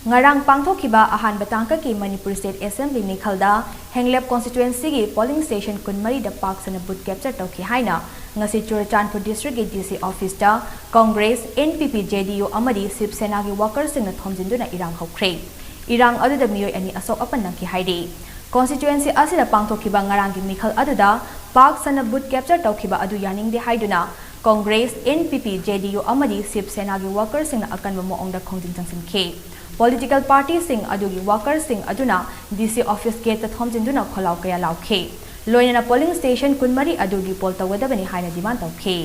Ngarang pangthokhiba ahanba tangkaki Manipur State Assembly Mikhalda Henglep constituency gi polling station kunmari da park sana boot capture tawki haina ngasi Churachandpur district gi DC office da Congress NPP JDU amadi Shiv Sena gi workers sing na thomjinduna Erang Houkhre Erang aduda miyoi ani asok apan nangki haidi constituency asida pangthokhiba ngarang gi mikhal aduda park sana boot capture tawkhiba adu yaning de haiduna Congress NPP JDU amadi Shiv Sena gi workers sing na akanba moong da khongjing changsinke Political parties sing adugi workers sing aduna DC office gate thomjinduna kholau kaya laukhe loina polling station kunmari adugi poll tawgadabani haina demand tawkhe